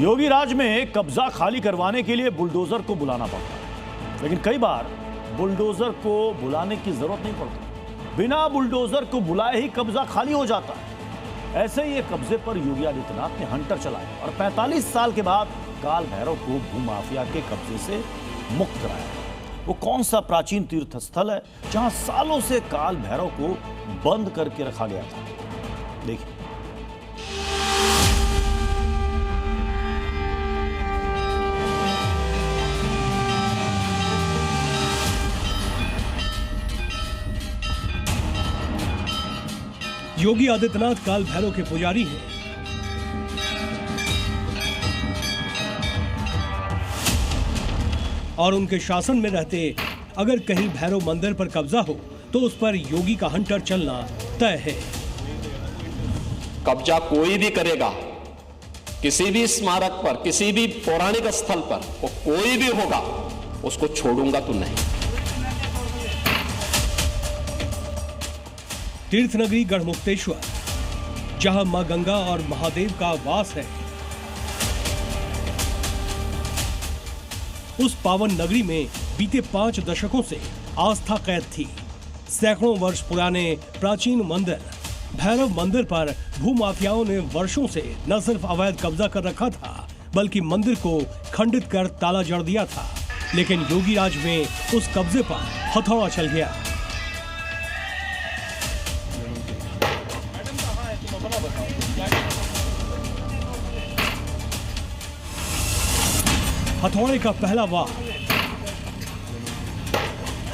योगी राज में कब्जा खाली करवाने के लिए बुलडोजर को बुलाना पड़ता है, लेकिन कई बार बुलडोजर को बुलाने की जरूरत नहीं पड़ती। बिना बुलडोजर को बुलाए ही कब्जा खाली हो जाता है। ऐसे ही एक कब्जे पर योगी आदित्यनाथ ने हंटर चलाया और 45 साल के बाद काल भैरव को भूमाफिया के कब्जे से मुक्त कराया। वो कौन सा प्राचीन तीर्थ स्थल है जहां सालों से काल भैरव को बंद करके रखा गया था? देखिए। योगी आदित्यनाथ काल भैरव के पुजारी हैं। और उनके शासन में रहते अगर कहीं भैरव मंदिर पर कब्जा हो तो उस पर योगी का हंटर चलना तय है। कब्जा कोई भी करेगा, किसी भी स्मारक पर, किसी भी पौराणिक स्थल पर, वो कोई भी होगा, उसको छोड़ूंगा तो नहीं। तीर्थ नगरी गढ़मुक्तेश्वर, जहां मां गंगा और महादेव का वास है, उस पावन नगरी में बीते 5 दशकों से आस्था कैद थी। सैकड़ों वर्ष पुराने प्राचीन मंदिर भैरव मंदिर पर भूमाफियाओं ने वर्षों से न सिर्फ अवैध कब्जा कर रखा था, बल्कि मंदिर को खंडित कर ताला जड़ दिया था। लेकिन योगी राज में उस कब्जे पर हथौड़ा चल गया। हथौड़े का पहला वार,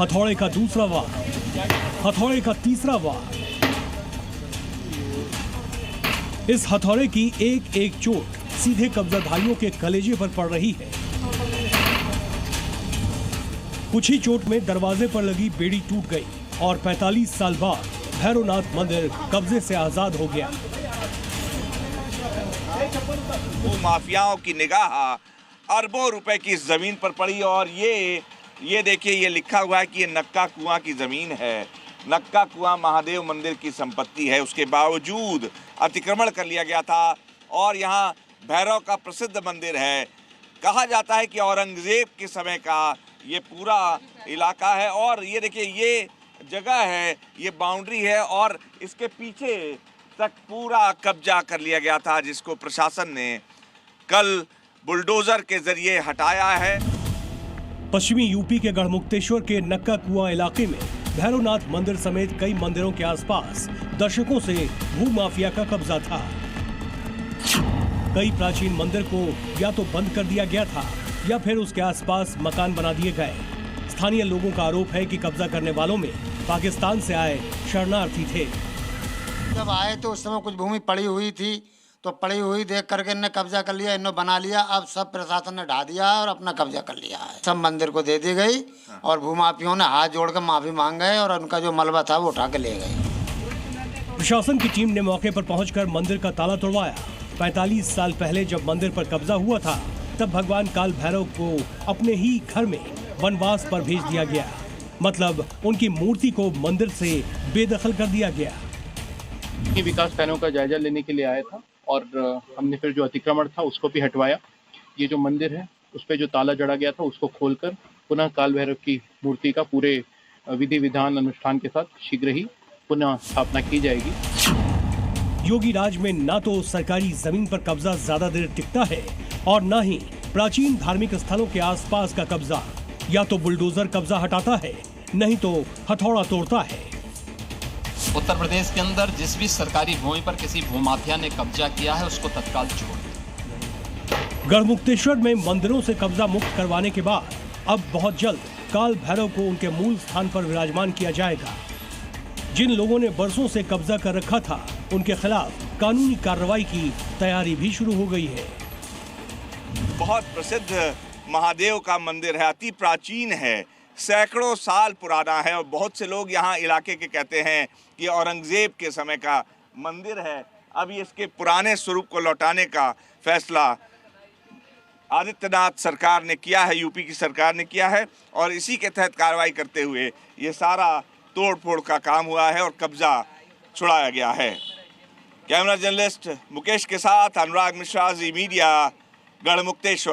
हथौड़े का दूसरा वार, हथौड़े का तीसरा वार। इस हथौड़े की एक एक चोट सीधे कब्जाधारियों के कलेजे पर पड़ रही है। कुछ ही चोट में दरवाजे पर लगी बेड़ी टूट गई और 45 साल बाद भैरवनाथ मंदिर कब्जे से आजाद हो गया। वो माफियाओं की निगाह अरबों रुपए की इस जमीन पर पड़ी और ये देखिए, ये लिखा हुआ है कि ये नक्का कुआं की जमीन है। नक्का कुआं महादेव मंदिर की संपत्ति है। उसके बावजूद अतिक्रमण कर लिया गया था और यहाँ भैरव का प्रसिद्ध मंदिर है। कहा जाता है कि औरंगजेब के समय का ये पूरा इलाका है और ये देखिए, ये जगह है, ये बाउंड्री है और इसके पीछे तक पूरा कब्जा कर लिया गया था, जिसको प्रशासन ने कल बुलडोजर के जरिए हटाया है। पश्चिमी यूपी के गढ़मुक्तेश्वर के नक्का कुआं इलाके में भैरवनाथ मंदिर समेत कई मंदिरों के आसपास दशकों से भूमाफिया का कब्जा था। कई प्राचीन मंदिर को या तो बंद कर दिया गया था या फिर उसके आसपास मकान बना दिए गए। स्थानीय लोगों का आरोप है कि कब्जा करने वालों में पाकिस्तान से आए शरणार्थी थे। जब आए तो उस समय कुछ भूमि पड़ी हुई थी, तो पड़ी हुई देख करके इन्होंने कब्जा कर लिया, इन्होंने बना लिया। अब सब प्रशासन ने ढा दिया और अपना कब्जा कर लिया है। सब मंदिर को दे दी गई और भूमाफियों ने हाथ जोड़कर माफी मांग गए और उनका जो मलबा था वो उठा के ले गए। प्रशासन की टीम ने मौके पर पहुंचकर मंदिर का ताला तोड़वाया। 45 साल पहले जब मंदिर पर कब्जा हुआ था, तब भगवान काल भैरव को अपने ही घर में वनवास पर भेज दिया गया। मतलब उनकी मूर्ति को मंदिर से बेदखल कर दिया गया। विकास कार्यों का जायजा लेने के लिए आया था और हमने फिर जो अतिक्रमण था उसको भी हटवाया। ये जो मंदिर है उस पे जो ताला जड़ा गया था उसको खोलकर पुनः काल भैरव की मूर्ति का पूरे विधि विधान अनुष्ठान के साथ शीघ्र ही पुनः स्थापना की जाएगी। योगी राज में ना तो सरकारी जमीन पर कब्जा ज्यादा देर टिकता है और न ही प्राचीन धार्मिक स्थलों के आसपास का कब्जा। या तो बुलडोजर कब्जा हटाता है, नहीं तो हथौड़ा तोड़ता है। उत्तर प्रदेश के अंदर जिस भी सरकारी भूमि पर किसी भूमाफिया ने कब्जा किया है उसको तत्काल छोड़। गढ़मुक्तेश्वर में मंदिरों से कब्जा मुक्त करवाने के बाद अब बहुत जल्द काल भैरव को उनके मूल स्थान पर विराजमान किया जाएगा। जिन लोगों ने बरसों से कब्जा कर रखा था, उनके खिलाफ कानूनी कार्रवाई की तैयारी भी शुरू हो गई है। बहुत प्रसिद्ध महादेव का मंदिर है, अति प्राचीन है, सैकड़ों साल पुराना है और बहुत से लोग यहाँ इलाके के कहते हैं कि औरंगजेब के समय का मंदिर है। अभी इसके पुराने स्वरूप को लौटाने का फैसला आदित्यनाथ सरकार ने किया है, यूपी की सरकार ने किया है और इसी के तहत कार्रवाई करते हुए ये सारा तोड़ फोड़ का काम हुआ है और कब्जा छुड़ाया गया है। कैमरा जर्नलिस्ट मुकेश के साथ अनुराग मिश्रा, जी मीडिया, गढ़मुक्तेश्वर।